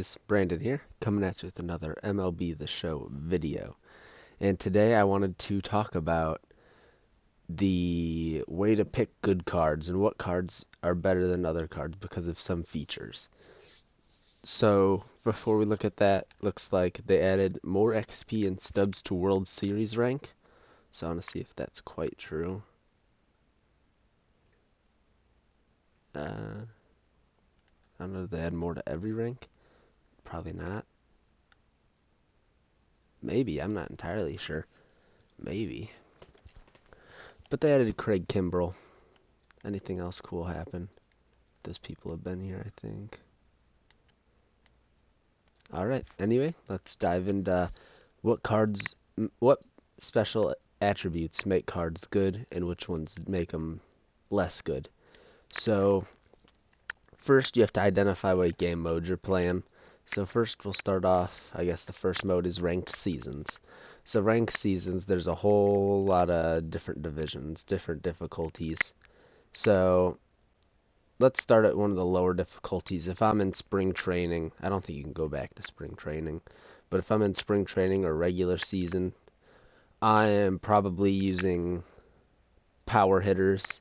It's Brandon here, coming at you with another MLB The Show video. And today I wanted to talk about the way to pick good cards and what cards are better than other cards because of some features. So, before we look at that, looks like they added more XP and stubs to World Series rank. So I want to see if that's quite true. I don't know if they add more to every rank. Probably not. Maybe, I'm not entirely sure. Maybe. But they added Craig Kimbrell. Anything else cool happen? Those people have been here, I think. Alright, anyway, let's dive into what special attributes make cards good and which ones make them less good. So, first you have to identify what game mode you're playing. So first we'll start off, I guess the first mode is ranked seasons. So ranked seasons, there's a whole lot of different divisions, different difficulties. So let's start at one of the lower difficulties. If I'm in spring training, I don't think you can go back to spring training, but if I'm in spring training or regular season, I am probably using power hitters,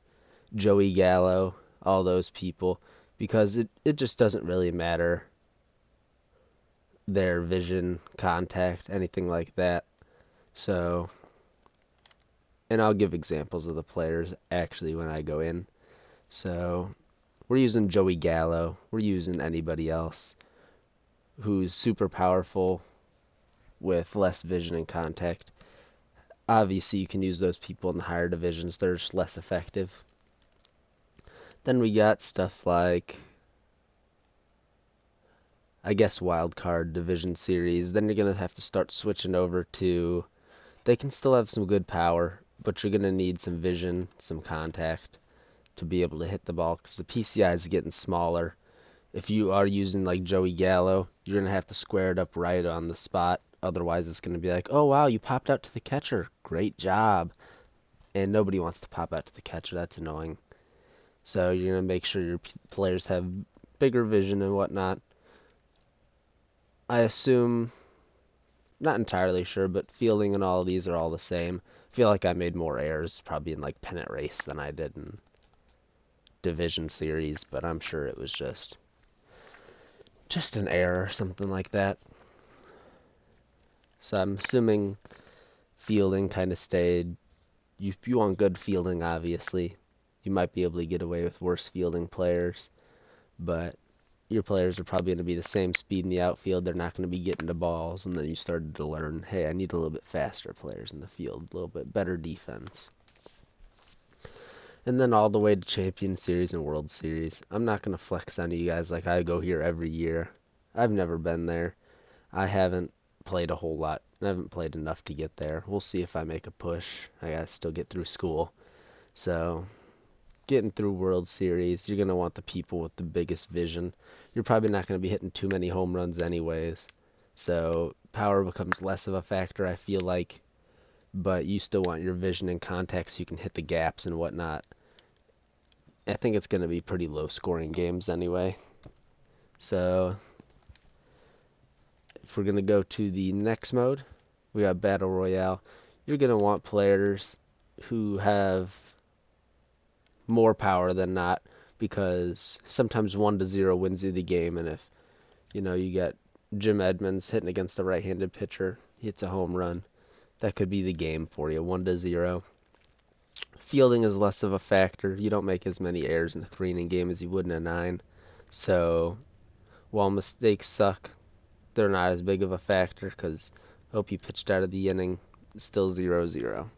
Joey Gallo, all those people, because it just doesn't really matter their vision, contact, anything like that. So, and I'll give examples of the players actually when I go in. So, we're using Joey Gallo. We're using anybody else who's super powerful with less vision and contact. Obviously, you can use those people in the higher divisions. They're just less effective. Then we got stuff like, I guess, wild card division series. Then you're going to have to start switching over to, they can still have some good power, but you're going to need some vision, some contact to be able to hit the ball because the PCI is getting smaller. If you are using like Joey Gallo, you're going to have to square it up right on the spot. Otherwise, it's going to be like, oh, wow, you popped out to the catcher. Great job. And nobody wants to pop out to the catcher. That's annoying. So you're going to make sure your players have bigger vision and whatnot. I assume, not entirely sure, but fielding and all of these are all the same. I feel like I made more errors probably in like pennant race than I did in division series, but I'm sure it was just an error or something like that. So I'm assuming fielding kind of stayed. You want good fielding, obviously. You might be able to get away with worse fielding players, but your players are probably going to be the same speed in the outfield. They're not going to be getting to balls, and then you started to learn, hey, I need a little bit faster players in the field, a little bit better defense. And then all the way to Champion Series and World Series. I'm not going to flex on you guys like I go here every year. I've never been there. I haven't played a whole lot. I haven't played enough to get there. We'll see if I make a push. I gotta still get through school. So, getting through World Series, you're going to want the people with the biggest vision. You're probably not going to be hitting too many home runs anyways. So, power becomes less of a factor, I feel like. But you still want your vision and contact so you can hit the gaps and whatnot. I think it's going to be pretty low scoring games anyway. So, if we're going to go to the next mode, we got Battle Royale. You're going to want players who have more power than not, because sometimes 1-0 wins you the game, and if you get Jim Edmonds hitting against a right-handed pitcher, he hits a home run, that could be the game for you, 1-0. Fielding is less of a factor. You don't make as many errors in a 3-inning game as you would in a 9. So while mistakes suck, they're not as big of a factor because hope you pitched out of the inning, it's still 0-0.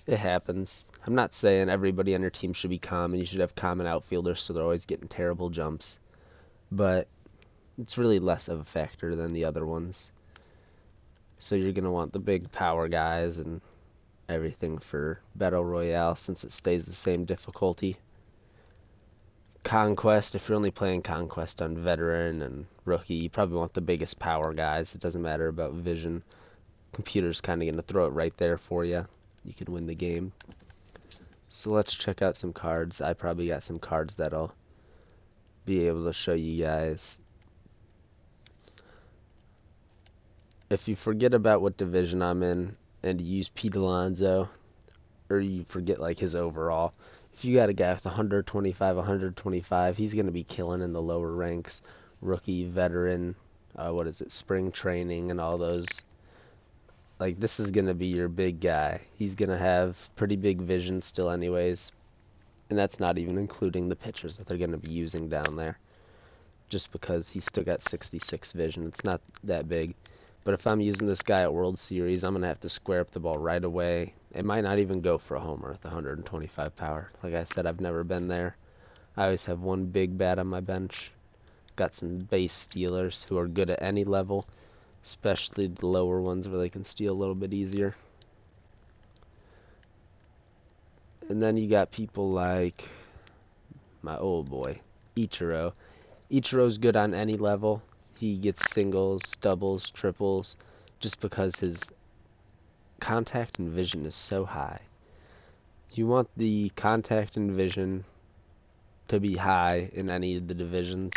It happens. I'm not saying everybody on your team should be common. You should have common outfielders so they're always getting terrible jumps. But it's really less of a factor than the other ones. So you're going to want the big power guys and everything for Battle Royale since it stays the same difficulty. Conquest, if you're only playing Conquest on Veteran and Rookie, you probably want the biggest power guys. It doesn't matter about vision. Computer's kind of going to throw it right there for you. You can win the game. So let's check out some cards. I probably got some cards that'll be able to show you guys if you forget about what division I'm in and you use Pete Alonso, or you forget like his overall, if you got a guy with 125, he's going to be killing in the lower ranks, rookie, veteran, spring training and all those. Like, this is going to be your big guy. He's going to have pretty big vision still anyways, and that's not even including the pitchers that they're going to be using down there. Just because he's still got 66 vision, it's not that big. But if I'm using this guy at World Series, I'm going to have to square up the ball right away. It might not even go for a homer at the 125 power. Like I said, I've never been there. I always have one big bat on my bench. Got some base stealers who are good at any level, especially the lower ones where they can steal a little bit easier. And then you got people like my old boy, Ichiro. Ichiro's good on any level. He gets singles, doubles, triples, just because his contact and vision is so high. You want the contact and vision to be high in any of the divisions.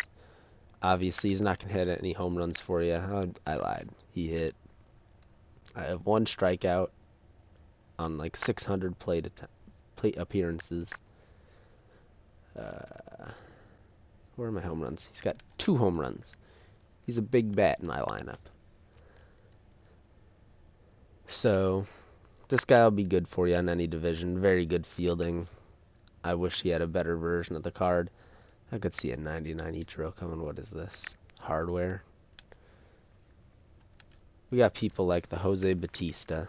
Obviously, he's not going to hit any home runs for you. I lied. I have one strikeout on like 600 plate appearances. Where are my home runs? He's got 2 home runs. He's a big bat in my lineup. So, this guy will be good for you on any division. Very good fielding. I wish he had a better version of the card. I could see a 99 Ichiro coming. What is this? Hardware. We got people like the Jose Batista.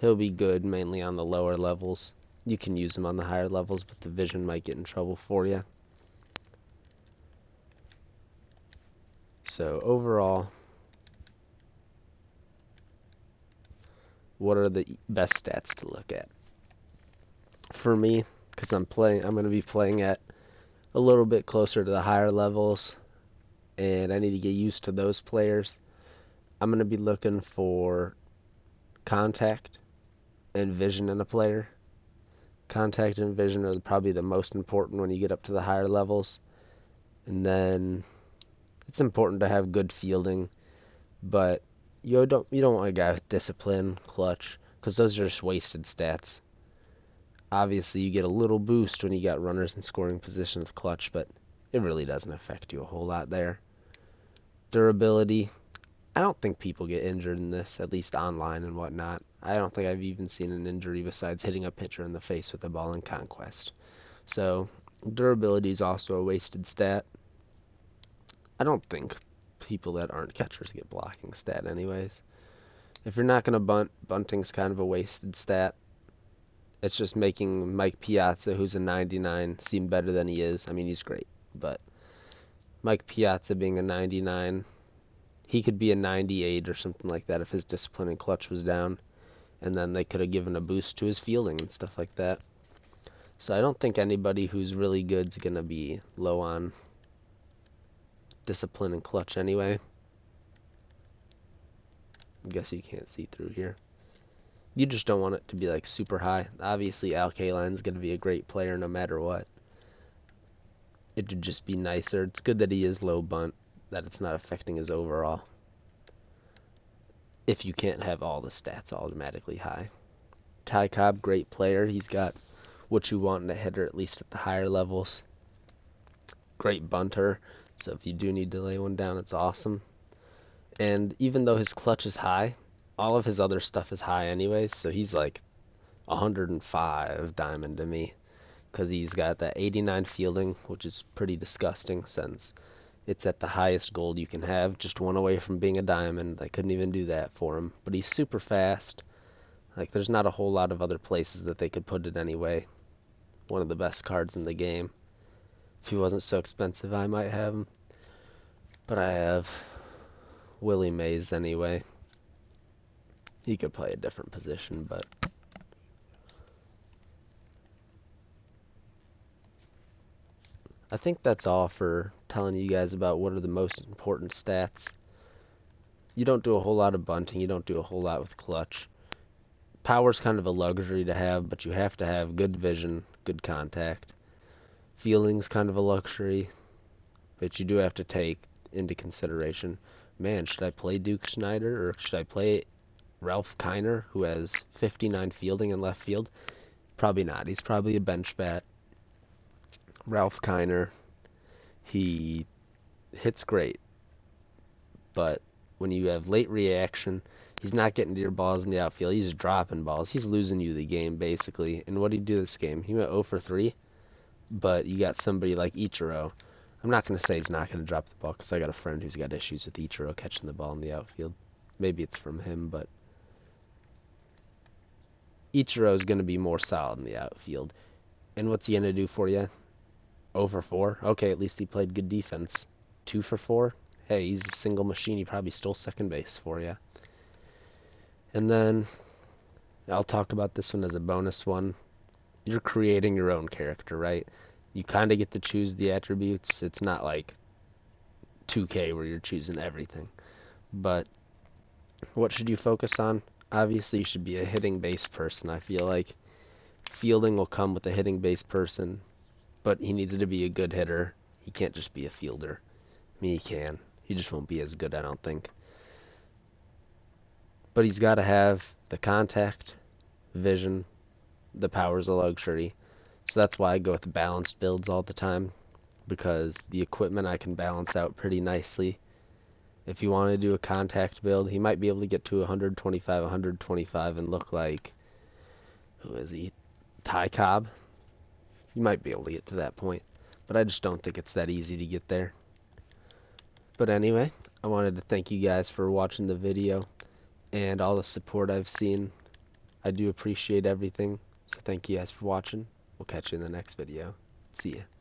He'll be good mainly on the lower levels. You can use him on the higher levels, but the vision might get in trouble for you. So overall, what are the best stats to look at? For me, because I'm going to be playing at a little bit closer to the higher levels, and I need to get used to those players. I'm going to be looking for contact and vision in a player. Contact and vision are probably the most important when you get up to the higher levels. And then it's important to have good fielding, but you don't want a guy with discipline, clutch, because those are just wasted stats. Obviously, you get a little boost when you got runners in scoring position with clutch, but it really doesn't affect you a whole lot there. Durability. I don't think people get injured in this, at least online and whatnot. I don't think I've even seen an injury besides hitting a pitcher in the face with a ball in Conquest. So, durability is also a wasted stat. I don't think people that aren't catchers get blocking stat anyways. If you're not going to bunt, bunting's kind of a wasted stat. It's just making Mike Piazza, who's a 99, seem better than he is. I mean, he's great, but Mike Piazza being a 99, he could be a 98 or something like that if his discipline and clutch was down, and then they could have given a boost to his fielding and stuff like that. So I don't think anybody who's really good is going to be low on discipline and clutch anyway. I guess you can't see through here. You just don't want it to be like super high. Obviously, Al Kaline's going to be a great player no matter what. It would just be nicer. It's good that he is low bunt, that it's not affecting his overall. If you can't have all the stats automatically high. Ty Cobb, great player. He's got what you want in a hitter, at least at the higher levels. Great bunter. So if you do need to lay one down, it's awesome. And even though his clutch is high, all of his other stuff is high anyways, so he's like 105 diamond to me, because he's got that 89 fielding, which is pretty disgusting since it's at the highest gold you can have, just one away from being a diamond. I couldn't even do that for him, but he's super fast. Like, there's not a whole lot of other places that they could put it anyway. One of the best cards in the game. If he wasn't so expensive, I might have him, but I have Willie Mays anyway. He could play a different position, but I think that's all for telling you guys about what are the most important stats. You don't do a whole lot of bunting, you don't do a whole lot with clutch. Power's kind of a luxury to have, but you have to have good vision, good contact. Fielding's kind of a luxury, but you do have to take into consideration. Man, should I play Duke Snyder or should I play Ralph Kiner, who has 59 fielding in left field? Probably not. He's probably a bench bat. Ralph Kiner, he hits great, but when you have late reaction, he's not getting to your balls in the outfield. He's dropping balls. He's losing you the game, basically. And what did he do this game? He went 0 for 3, but you got somebody like Ichiro. I'm not going to say he's not going to drop the ball because I got a friend who's got issues with Ichiro catching the ball in the outfield. Maybe it's from him, but Ichiro is going to be more solid in the outfield. And what's he going to do for you? 0 for 4? Okay, at least he played good defense. 2 for 4? Hey, he's a single machine. He probably stole second base for you. And then I'll talk about this one as a bonus one. You're creating your own character, right? You kind of get to choose the attributes. It's not like 2K where you're choosing everything. But what should you focus on? Obviously, you should be a hitting base person. I feel like fielding will come with a hitting base person, but he needs to be a good hitter. He can't just be a fielder. I mean, he can. He just won't be as good, I don't think. But he's got to have the contact, vision, the power's a luxury. So that's why I go with balanced builds all the time, because the equipment I can balance out pretty nicely. If you want to do a contact build, he might be able to get to 125 and look like, who is he? Ty Cobb. You might be able to get to that point, but I just don't think it's that easy to get there. But anyway, I wanted to thank you guys for watching the video and all the support I've seen. I do appreciate everything, so thank you guys for watching. We'll catch you in the next video. See ya.